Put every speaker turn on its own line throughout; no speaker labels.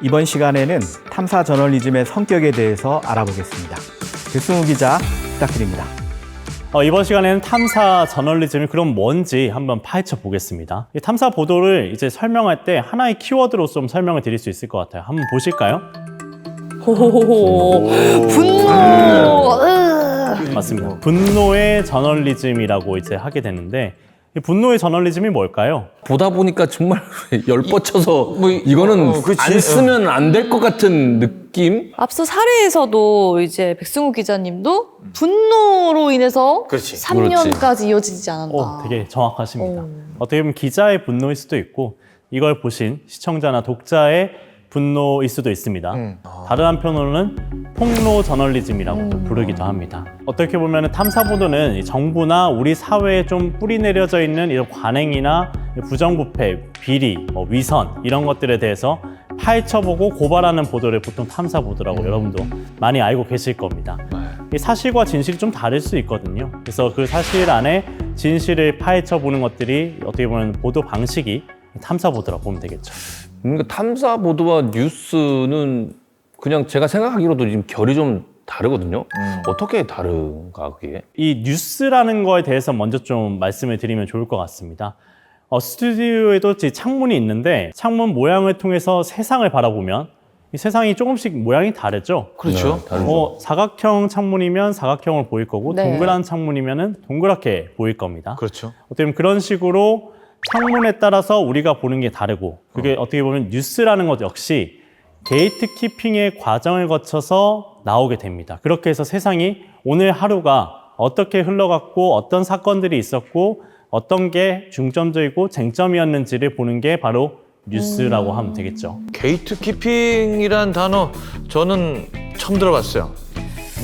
이번 시간에는 탐사 저널리즘의 성격에 대해서 알아보겠습니다. 백승우 기자 부탁드립니다.
이번 시간에는 탐사 저널리즘이 그럼 뭔지 한번 파헤쳐 보겠습니다. 이 탐사 보도를 이제 설명할 때 하나의 키워드로 좀 설명을 드릴 수 있을 것 같아요. 한번 보실까요?
호호호. 분노.
맞습니다. 분노의 저널리즘이라고 이제 하게 되는데 이 분노의 저널리즘이 뭘까요?
보다 보니까 정말 열 뻗쳐서
뭐,
이거는
그치.
안 쓰면 안 될 것 같은 느낌?
앞서 사례에서도 이제 백승우 기자님도 분노로 인해서
그렇지.
3년까지 이어지지 않았나.
되게 정확하십니다. 어떻게 보면 기자의 분노일 수도 있고 이걸 보신 시청자나 독자의 분노일 수도 있습니다. 다른 한편으로는 폭로 저널리즘이라고 부르기도 합니다. 어떻게 보면 탐사보도는 정부나 우리 사회에 좀 뿌리 내려져 있는 이런 관행이나 부정부패, 비리, 위선 이런 것들에 대해서 파헤쳐보고 고발하는 보도를 보통 탐사보도라고 여러분도 많이 알고 계실 겁니다. 이 사실과 진실이 좀 다를 수 있거든요. 그래서 그 사실 안에 진실을 파헤쳐보는 것들이 어떻게 보면 보도 방식이 탐사보도라고 보면 되겠죠.
그러니까 탐사 보도와 뉴스는 그냥 제가 생각하기로도 지금 결이 좀 다르거든요. 어떻게 다른가 그게?
이 뉴스라는 거에 대해서 먼저 좀 말씀을 드리면 좋을 것 같습니다. 스튜디오에도 창문이 있는데 창문 모양을 통해서 세상을 바라보면 이 세상이 조금씩 모양이 다르죠.
그렇죠.
네, 다르죠.
사각형 창문이면 사각형을 보일 거고
네.
동그란 창문이면은 동그랗게 보일 겁니다.
그렇죠.
어떻게 보면 그런 식으로 창문에 따라서 우리가 보는 게 다르고 그게 어떻게 보면 뉴스라는 것 역시 게이트키핑의 과정을 거쳐서 나오게 됩니다. 그렇게 해서 세상이 오늘 하루가 어떻게 흘러갔고 어떤 사건들이 있었고 어떤 게 중점적이고 쟁점이었는지를 보는 게 바로 뉴스라고 하면 되겠죠.
게이트키핑이란 단어 저는 처음 들어봤어요.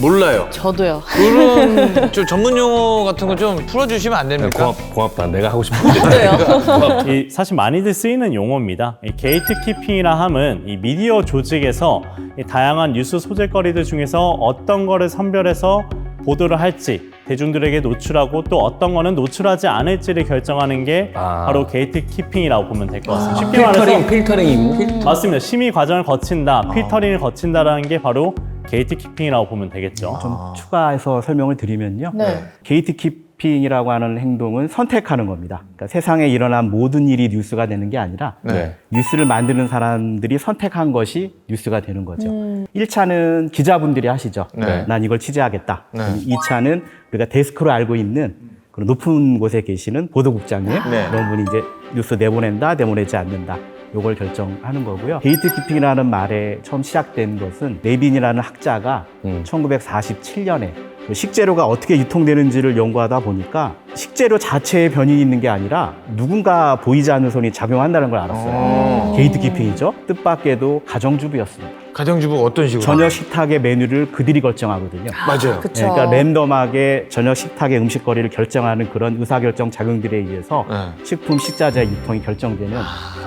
몰라요.
저도요.
그런 좀 전문 용어 같은 거 좀 풀어주시면 안 됩니까?
고맙다. 내가 하고 싶은데.
저도요.
사실 많이들 쓰이는 용어입니다. 이 게이트키핑이라 함은 이 미디어 조직에서 이 다양한 뉴스 소재거리들 중에서 어떤 거를 선별해서 보도를 할지 대중들에게 노출하고 또 어떤 거는 노출하지 않을지를 결정하는 게 바로 게이트키핑이라고 보면 될 것 같습니다. 쉽게 말해서
필터링이
맞습니다. 심의 과정을 거친다, 필터링을 거친다라는 게 바로 게이트키핑이라고 보면 되겠죠.
좀 추가해서 설명을 드리면요.
네.
게이트키핑이라고 하는 행동은 선택하는 겁니다. 그러니까 세상에 일어난 모든 일이 뉴스가 되는 게 아니라
네.
뉴스를 만드는 사람들이 선택한 것이 뉴스가 되는 거죠. 1차는 기자분들이 하시죠.
네.
난 이걸 취재하겠다.
네.
2차는 우리가 데스크로 알고 있는 그런 높은 곳에 계시는 보도국장님
네.
그런 분이 이제 뉴스 내보낸다, 내보내지 않는다. 요걸 결정하는 거고요. 게이트키핑이라는 말에 처음 시작된 것은 레빈이라는 학자가 1947년에 식재료가 어떻게 유통되는지를 연구하다 보니까 식재료 자체에 변이 있는 게 아니라 누군가 보이지 않는 손이 작용한다는 걸 알았어요. 게이트키핑이죠. 뜻밖에도 가정주부였습니다.
가정주부 어떤 식으로?
저녁 식탁의 메뉴를 그들이 결정하거든요.
맞아요.
그쵸.
그러니까 랜덤하게 저녁 식탁의 음식거리를 결정하는 그런 의사결정 작용들에 의해서
네.
식품 식자재 유통이 결정되는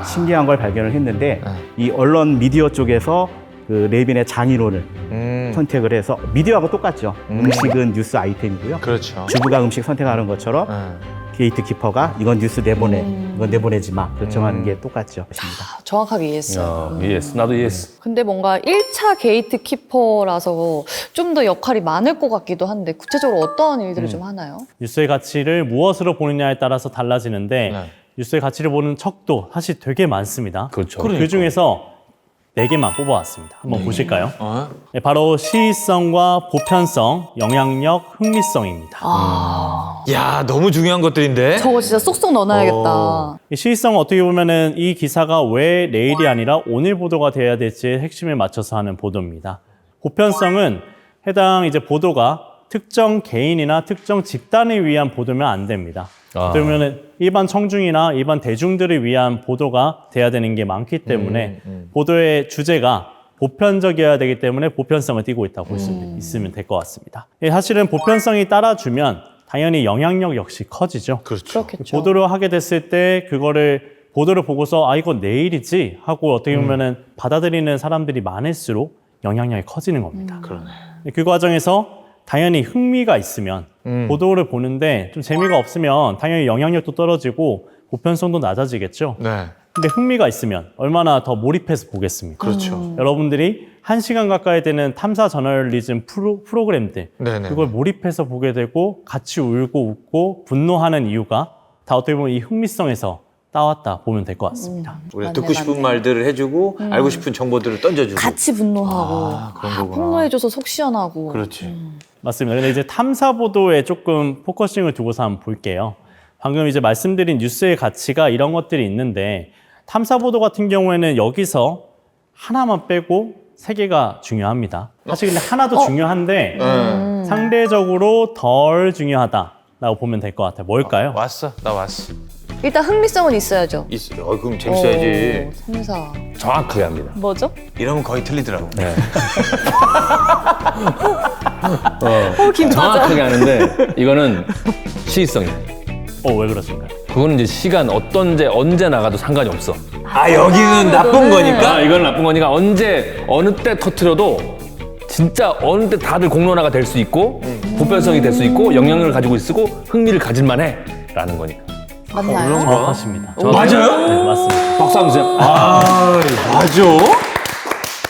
신기한 걸 발견을 했는데
네.
이 언론 미디어 쪽에서 그 레빈의 장인론을 선택을 해서 미디어하고 똑같죠. 음식은 뉴스 아이템이고요.
그렇죠.
주부가 음식 선택하는 것처럼
네.
게이트키퍼가 이건 뉴스 내보내, 이건 내보내지 마 결정하는 게 똑같죠. 것입니다.
정확하게 이해했어요.
예스. 나도 예스.
근데 뭔가 1차 게이트키퍼라서 좀 더 역할이 많을 것 같기도 한데 구체적으로 어떤 일들을 좀 하나요?
뉴스의 가치를 무엇으로 보느냐에 따라서 달라지는데
네.
뉴스의 가치를 보는 척도 사실 되게 많습니다.
그렇죠.
그 중에서 4개만 뽑아왔습니다. 한번 보실까요?
어?
네, 바로 시의성과 보편성, 영향력, 흥미성입니다.
야, 너무 중요한 것들인데.
저거 진짜 쏙쏙 넣어놔야겠다.
이 시의성은 어떻게 보면은 이 기사가 왜 내일이 아니라 오늘 보도가 돼야 될지의 핵심을 맞춰서 하는 보도입니다. 보편성은 해당 이제 보도가 특정 개인이나 특정 집단을 위한 보도면 안 됩니다. 그러면은 일반 청중이나 일반 대중들을 위한 보도가 돼야 되는 게 많기 때문에 보도의 주제가 보편적이어야 되기 때문에 보편성을 띠고 있다고 볼 수 있으면 될 것 같습니다. 사실은 보편성이 따라주면 당연히 영향력 역시 커지죠.
그렇죠.
그렇겠죠.
보도를 하게 됐을 때 보도를 보고서 이건 내일이지 하고 어떻게 보면은 받아들이는 사람들이 많을수록 영향력이 커지는 겁니다.
그러네.
그 과정에서 당연히 흥미가 있으면 보도를 보는데 좀 재미가 없으면 당연히 영향력도 떨어지고 보편성도 낮아지겠죠.
네.
근데 흥미가 있으면 얼마나 더 몰입해서 보겠습니까?
그렇죠.
여러분들이 1시간 가까이 되는 탐사 저널리즘 프로그램들
네네.
그걸 몰입해서 보게 되고 같이 울고 웃고 분노하는 이유가 다 어떻게 보면 이 흥미성에서 따왔다 보면 될 것 같습니다.
우리가
맞네,
듣고 싶은
맞네.
말들을 해주고 알고 싶은 정보들을 던져주고.
같이 분노하고
아, 그런 거구나.
폭로해줘서 속 시원하고.
그렇지.
맞습니다. 근데 이제 탐사 보도에 조금 포커싱을 두고서 한번 볼게요. 방금 이제 말씀드린 뉴스의 가치가 이런 것들이 있는데 탐사 보도 같은 경우에는 여기서 하나만 빼고 세 개가 중요합니다. 사실 근데 하나도 중요한데 상대적으로 덜 중요하다라고 보면 될 것 같아요. 뭘까요?
왔어. 나 왔어.
일단 흥미성은 있어야죠.
있어. 그럼 재밌어야지.
탐사.
정확하게 합니다.
뭐죠?
이러면 거의 틀리더라고.
네.
김
정확하게 하는데 이거는 시의성이에요.
왜 그러신가요?
그거는 이제 시간 언제 나가도 상관이 없어.
아, 여기는 나쁜 거니까?
이건 나쁜 거니까 언제 어느 때 터트려도 진짜 어느 때 다들 공론화가 될 수 있고 보편성이 될 수 있고 영향력을 가지고 있고 흥미를 가질만해 라는 거니까.
맞나요?
정확하십니다.
맞아요?
네, 맞습니다.
박수 한번 주세요.
맞아?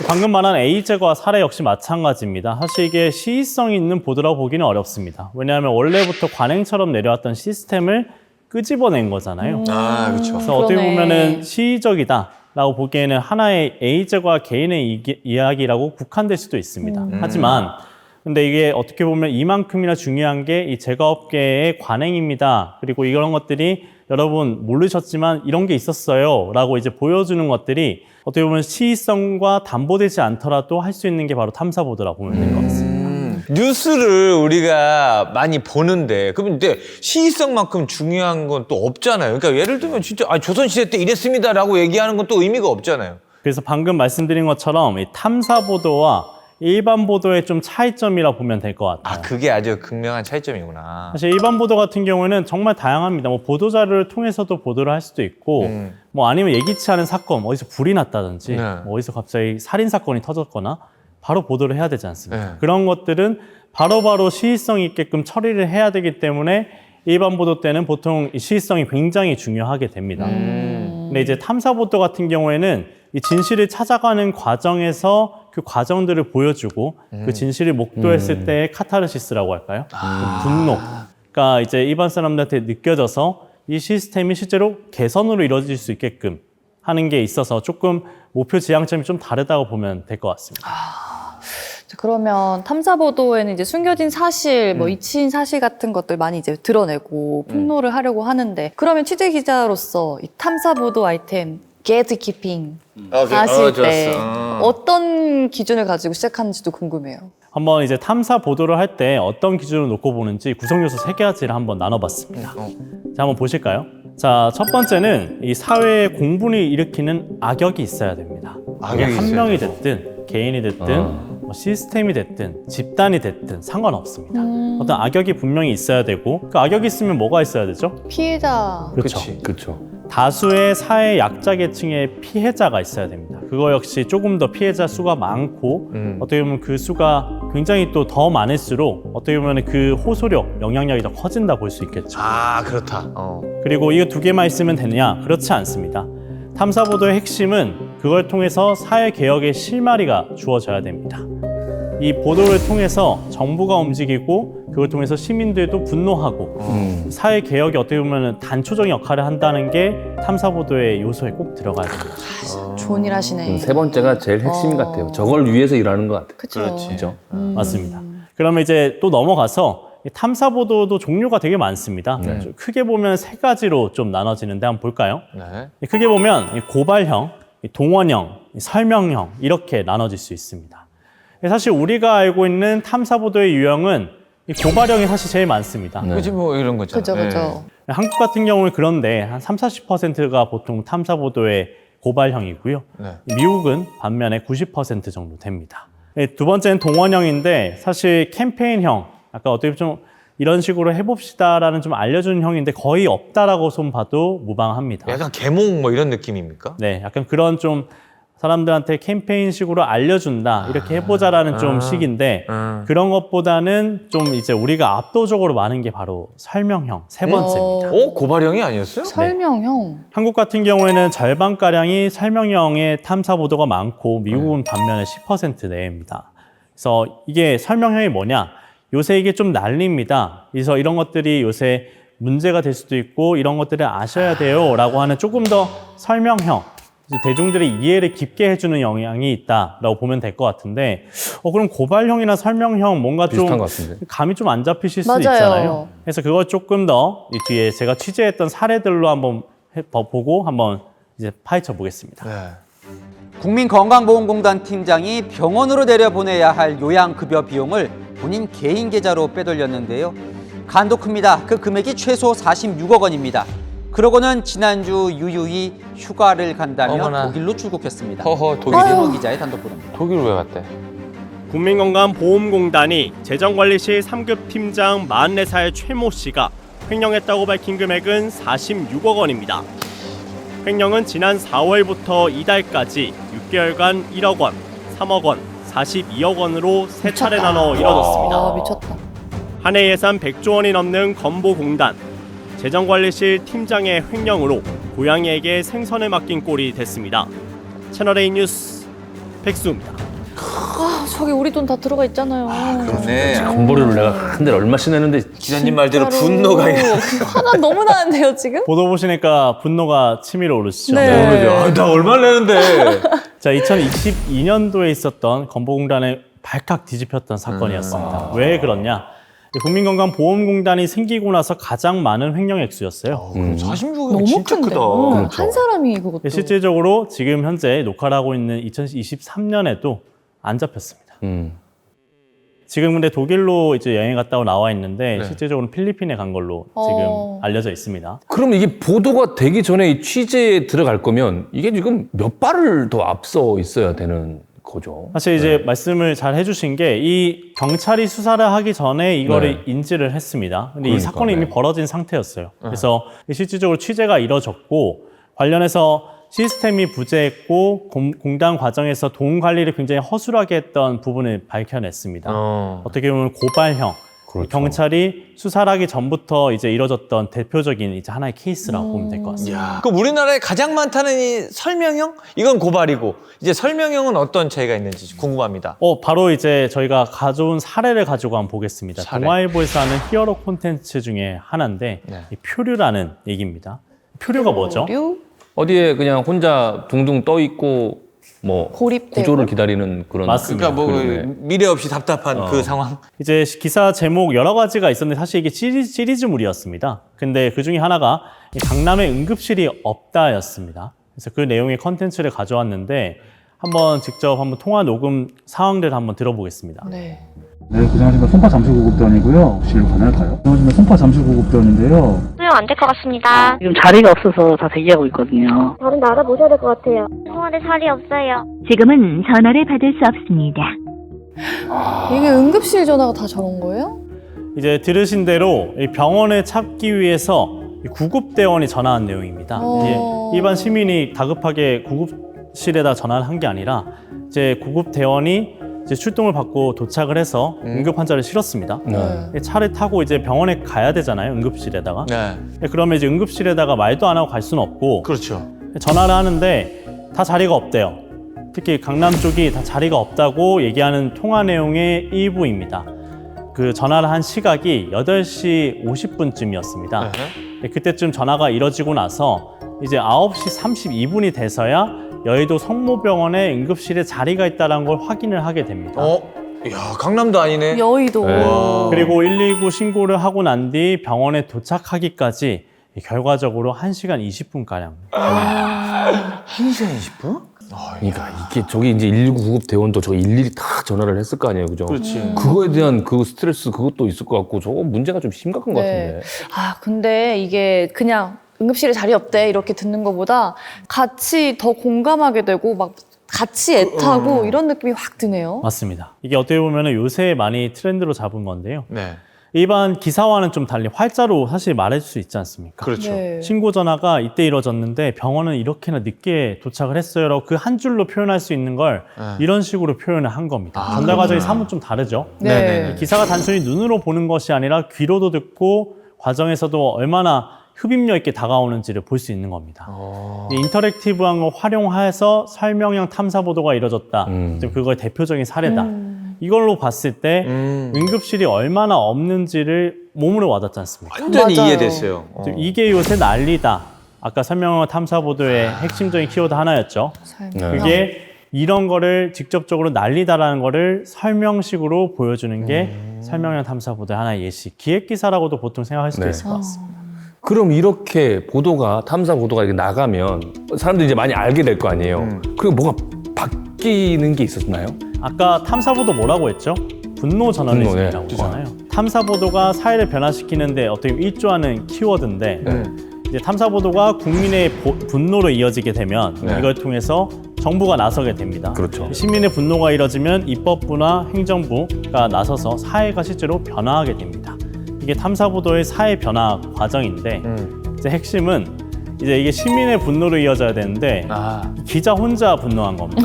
방금 말한 에이제과 사례 역시 마찬가지입니다. 사실 이게 시의성 있는 보도라고 보기는 어렵습니다. 왜냐하면 원래부터 관행처럼 내려왔던 시스템을 끄집어낸 거잖아요.
아, 그렇죠.
그래서 어떻게
그러네.
보면은 시의적이다라고 보기에는 하나의 에이제과 개인의 이야기라고 국한될 수도 있습니다. 하지만 근데 이게 어떻게 보면 이만큼이나 중요한 게 이 제과업계의 관행입니다. 그리고 이런 것들이 여러분 모르셨지만 이런 게 있었어요 라고 이제 보여주는 것들이 어떻게 보면 시의성과 담보되지 않더라도 할 수 있는 게 바로 탐사보도라고 보면 될 것 같습니다.
뉴스를 우리가 많이 보는데, 그럼 근데 시의성만큼 중요한 건 또 없잖아요. 그러니까 예를 들면 진짜 조선시대 때 이랬습니다라고 얘기하는 건 또 의미가 없잖아요.
그래서 방금 말씀드린 것처럼 이 탐사보도와 일반 보도의 좀 차이점이라 보면 될 것 같아요.
아, 그게 아주 극명한 차이점이구나.
사실 일반 보도 같은 경우에는 정말 다양합니다. 뭐 보도 자료를 통해서도 보도를 할 수도 있고, 뭐 아니면 예기치 않은 사건, 어디서 불이 났다든지,
네.
뭐 어디서 갑자기 살인 사건이 터졌거나 바로 보도를 해야 되지 않습니까?
네.
그런 것들은 바로바로 시의성 있게끔 처리를 해야 되기 때문에 일반 보도 때는 보통 이 시의성이 굉장히 중요하게 됩니다. 근데 이제 탐사 보도 같은 경우에는 이 진실을 찾아가는 과정에서 그 과정들을 보여주고 그 진실을 목도했을 때의 카타르시스라고 할까요? 그 분노가 이제 일반 사람들한테 느껴져서 이 시스템이 실제로 개선으로 이루어질 수 있게끔 하는 게 있어서 조금 목표 지향점이 좀 다르다고 보면 될 것 같습니다.
자, 그러면 탐사 보도에는 이제 숨겨진 사실, 뭐 잊힌 사실 같은 것들 많이 이제 드러내고 폭로를 하려고 하는데, 그러면 취재 기자로서 이 탐사 보도 아이템 게이트키핑 하실 때 어떤 기준을 가지고 시작하는지도 궁금해요.
한번 이제 탐사 보도를 할 때 어떤 기준을 놓고 보는지 구성 요소 3가지를 한번 나눠봤습니다. 자, 한번 보실까요? 자, 첫 번째는 이 사회에 공분을 일으키는 악역이 있어야 됩니다. 이게
악역이
한
있어야
명이
되고.
됐든 개인이 됐든 뭐 시스템이 됐든 집단이 됐든 상관없습니다. 어떤 악역이 분명히 있어야 되고 그 악역이 있으면 뭐가 있어야 되죠?
피해자.
그렇죠.
그렇죠.
다수의 사회 약자 계층의 피해자가 있어야 됩니다. 그거 역시 조금 더 피해자 수가 많고 어떻게 보면 그 수가 굉장히 또 더 많을수록 어떻게 보면 그 호소력, 영향력이 더 커진다 볼 수 있겠죠.
아, 그렇다.
그리고 이거 2개만 있으면 되느냐? 그렇지 않습니다. 탐사보도의 핵심은 그걸 통해서 사회개혁의 실마리가 주어져야 됩니다. 이 보도를 통해서 정부가 움직이고 그걸 통해서 시민들도 분노하고 사회개혁이 어떻게 보면 단초적인 역할을 한다는 게 탐사보도의 요소에 꼭 들어가야 됩니다.
좋은 일 하시네.
세 번째가 제일 핵심 같아요. 저걸 위해서 일하는 것 같아요.
그쵸.
그렇지.
그죠?
맞습니다. 그러면 이제 또 넘어가서 이 탐사보도도 종류가 되게 많습니다. 좀 크게 보면 3가지로 좀 나눠지는데 한번 볼까요?
네.
크게 보면 이 고발형, 이 동원형, 이 설명형 이렇게 나눠질 수 있습니다. 사실 우리가 알고 있는 탐사보도의 유형은 이 고발형이 사실 제일 많습니다.
그치, 뭐 이런 거죠.
그죠, 그죠.
한국 같은 경우는 그런데 한 30~40%가 보통 탐사보도의 고발형이고요.
네.
미국은 반면에 90% 정도 됩니다. 두 번째는 동원형인데 사실 캠페인형, 아까 어떻게 좀 이런 식으로 해봅시다라는 좀 알려주는 형인데 거의 없다라고 손 봐도 무방합니다.
약간 계몽 뭐 이런 느낌입니까?
네, 약간 그런 좀 사람들한테 캠페인식으로 알려준다 이렇게 해보자라는 좀 식인데 그런 것보다는 좀 이제 우리가 압도적으로 많은 게 바로 설명형 세 번째입니다.
고발형이 아니었어요?
설명형.
한국 같은 경우에는 절반가량이 설명형의 탐사 보도가 많고 미국은 반면에 10% 내외입니다. 그래서 이게 설명형이 뭐냐? 요새 이게 좀 난립니다. 그래서 이런 것들이 요새 문제가 될 수도 있고 이런 것들을 아셔야 돼요 라고 하는 조금 더 설명형, 대중들의 이해를 깊게 해주는 영향이 있다라고 보면 될 것 같은데 그럼 고발형이나 설명형 뭔가 좀
비슷한 것 같은데.
감이 좀 안 잡히실 수
맞아요.
있잖아요. 그래서 그걸 조금 더 이 뒤에 제가 취재했던 사례들로 한번 보고 한번 이제 파헤쳐 보겠습니다.
국민건강보험공단 팀장이 병원으로 내려보내야 할 요양급여 비용을 본인 개인 계좌로 빼돌렸는데요. 간도 큽니다. 그 금액이 최소 46억 원입니다. 그러고는 지난주 유유히 휴가를 간다며
어머나.
독일로 출국했습니다.
허허, 독일.
박진호 기자의 단독 보도입니다.
독일 왜 갔대?
국민건강보험공단이 재정관리실 3급 팀장 44살 최모 씨가 횡령했다고 밝힌 금액은 46억 원입니다. 횡령은 지난 4월부터 이달까지 6개월간 1억 원, 3억 원, 42억 원으로 세 차례 나눠 이뤄졌습니다.
아, 미쳤다.
한 해 예산 100조 원이 넘는 건보공단. 재정관리실 팀장의 횡령으로 고양이에게 생선을 맡긴 꼴이 됐습니다. 채널A 뉴스 백수입니다.
아, 저기 우리 돈 다 들어가 있잖아요.
그러네.
건보료를 내가 한 달 얼마씩 내는데
기자님 말대로
진짜로.
분노가
화가 너무 나는데요, 지금?
보도 보시니까 분노가 치밀어 오르시죠.
네.
나 얼마 내는데?
자, 2022년도에 있었던 건보공단의 발칵 뒤집혔던 사건이었습니다. 왜 그러냐? 국민건강보험공단이 생기고 나서 가장 많은 횡령 액수였어요.
46억이면
너무
진짜
큰데.
크다.
한 사람이 그것도.
실질적으로 지금 현재 녹화를 하고 있는 2023년에도 안 잡혔습니다. 지금 근데 독일로 이제 여행 갔다고 나와 있는데 실질적으로 필리핀에 간 걸로 지금 알려져 있습니다.
그럼 이게 보도가 되기 전에 이 취재에 들어갈 거면 이게 지금 몇 발을 더 앞서 있어야 되는 거죠.
사실 이제 말씀을 잘 해주신 게 이 경찰이 수사를 하기 전에 이거를 인지를 했습니다. 근데 이
그러니까,
사건이 이미 벌어진 상태였어요. 그래서 실질적으로 취재가 이뤄졌고 관련해서 시스템이 부재했고 공단 과정에서 돈 관리를 굉장히 허술하게 했던 부분을 밝혀냈습니다. 어떻게 보면 고발형,
그렇죠.
경찰이 수사를 하기 전부터 이제 이뤄졌던 대표적인 이제 하나의 케이스라고 보면 될 것 같습니다.
그럼 우리나라에 가장 많다는 이 설명형? 이건 고발이고 이제 설명형은 어떤 차이가 있는지 궁금합니다.
바로 이제 저희가 가져온 사례를 가지고 한번 보겠습니다.
사례.
동아일보에서 하는 히어로 콘텐츠 중에 하나인데 이 표류라는 얘기입니다. 표류가 뭐죠?
어디에 그냥 혼자 둥둥 떠 있고 뭐
고립되고?
구조를 기다리는 그런.
맞습니다.
그러니까 뭐
그러네.
미래 없이 답답한 그 상황.
이제 기사 제목 여러 가지가 있었는데 사실 이게 시리즈물이었습니다. 근데 그 중에 하나가 이 강남에 응급실이 없다였습니다. 그래서 그 내용의 컨텐츠를 가져왔는데 한번 직접 한번 통화 녹음 상황들을 한번 들어보겠습니다.
네.
네, 고생하십니다. 송파 잠실구급대원이고요. 혹시 일로 가능할까요? 고생하십니다. 송파 잠실구급대원인데요.
수용 안 될 것 같습니다.
지금 자리가 없어서 다 대기하고 있거든요.
다른 데 알아보셔야 될 것 같아요. 통화대 자리 없어요.
지금은 전화를 받을 수 없습니다.
이게 응급실 전화가 다 저런 거예요?
이제 들으신 대로 이 병원을 찾기 위해서 이 구급대원이 전화한 내용입니다. 이게 일반 시민이 다급하게 구급실에다 전화를 한 게 아니라 이제 구급대원이 이제 출동을 받고 도착을 해서 응급 환자를 실었습니다. 차를 타고 이제 병원에 가야 되잖아요, 응급실에다가. 그러면 이제 응급실에다가 말도 안 하고 갈 수는 없고.
그렇죠.
전화를 하는데 다 자리가 없대요. 특히 강남 쪽이 다 자리가 없다고 얘기하는 통화 내용의 일부입니다. 그 전화를 한 시각이 8시 50분쯤이었습니다. 그때쯤 전화가 이뤄지고 나서 이제 9시 32분이 돼서야 여의도 성모병원에 응급실에 자리가 있다는 걸 확인을 하게 됩니다.
야, 강남도 아니네.
여의도.
그리고 119 신고를 하고 난 뒤 병원에 도착하기까지 결과적으로 1시간 20분가량.
1시간 20분?
그러니까 이게 저기 이제 119 구급 대원도 저거 일일이 다 전화를 했을 거 아니에요, 그죠?
그렇지.
그거에 대한 그 스트레스 그것도 있을 것 같고 저거 문제가 좀 심각한 것 같은데.
아, 근데 이게 그냥 응급실에 자리 없대 이렇게 듣는 것보다 같이 더 공감하게 되고 막 같이 애타고 이런 느낌이 확 드네요.
맞습니다. 이게 어떻게 보면 요새 많이 트렌드로 잡은 건데요.
네.
일반 기사와는 좀 달리 활자로 사실 말해줄 수 있지 않습니까?
그렇죠.
네.
신고 전화가 이때 이뤄졌는데 병원은 이렇게나 늦게 도착을 했어요라고 그 한 줄로 표현할 수 있는 걸 이런 식으로 표현을 한 겁니다. 전달 과정이 사뭇 좀 다르죠.
네.
기사가 단순히 눈으로 보는 것이 아니라 귀로도 듣고 과정에서도 얼마나 흡입력 있게 다가오는지를 볼 수 있는 겁니다. 이 인터랙티브한 걸 활용해서 설명형 탐사 보도가 이뤄졌다. 지금 그거의 대표적인 사례다. 이걸로 봤을 때 응급실이 얼마나 없는지를 몸으로 와닿지 않습니까?
완전히
맞아요.
이해됐어요.
지금 이게 요새 난리다. 아까 설명형 탐사 보도의 핵심적인 키워드 하나였죠. 그게 이런 거를 직접적으로 난리다라는 거를 설명식으로 보여주는 게 설명형 탐사 보도의 하나의 예시. 기획 기사라고도 보통 생각할 수도
네.
있을 것 같습니다.
그럼 이렇게 탐사 보도가 이렇게 나가면 사람들이 이제 많이 알게 될 거 아니에요. 그리고 뭐가 바뀌는 게 있었나요?
아까 탐사 보도 뭐라고 했죠? 분노 저널리즘이라고 했잖아요. 탐사 보도가 사회를 변화시키는데 어떻게 보면 일조하는 키워드인데 이제 탐사 보도가 국민의 분노로 이어지게 되면 이걸 통해서 정부가 나서게 됩니다.
그렇죠.
시민의 분노가 이뤄지면 입법부나 행정부가 나서서 사회가 실제로 변화하게 됩니다. 이게 탐사 보도의 사회 변화 과정인데 이제 핵심은 이제 이게 시민의 분노로 이어져야 되는데 기자 혼자 분노한 겁니다.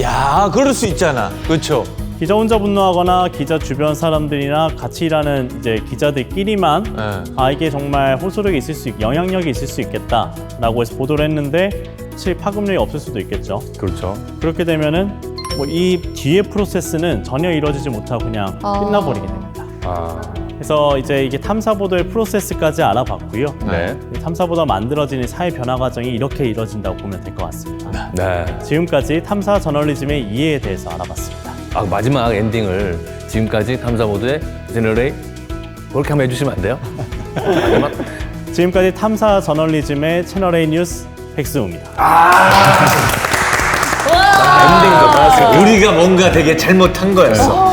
야, 그럴 수 있잖아. 그렇죠.
기자 혼자 분노하거나 기자 주변 사람들이나 같이 일하는 이제 기자들끼리만 이게 정말 호소력이 있을 수 영향력이 있을 수 있겠다라고 해서 보도를 했는데 사실 파급력이 없을 수도 있겠죠.
그렇죠.
그렇게 되면은 뭐 이 뒤의 프로세스는 전혀 이루어지지 못하고 그냥 끝나버리게 됩니다. 그래서 이제 이게 탐사 보도의 프로세스까지 알아봤고요.
네.
이 탐사 보도가 만들어지는 사회 변화 과정이 이렇게 이루어진다고 보면 될 것 같습니다.
네.
지금까지 탐사 저널리즘의 이해에 대해서 알아봤습니다.
마지막 엔딩을 지금까지 탐사 보도의 제너레이 그렇게 한번 해주시면 안 돼요? 마지막.
지금까지 탐사 저널리즘의 채널A 뉴스 백승우입니다.
엔딩도 봤어요. 우리가 뭔가 되게 잘못한 거였어.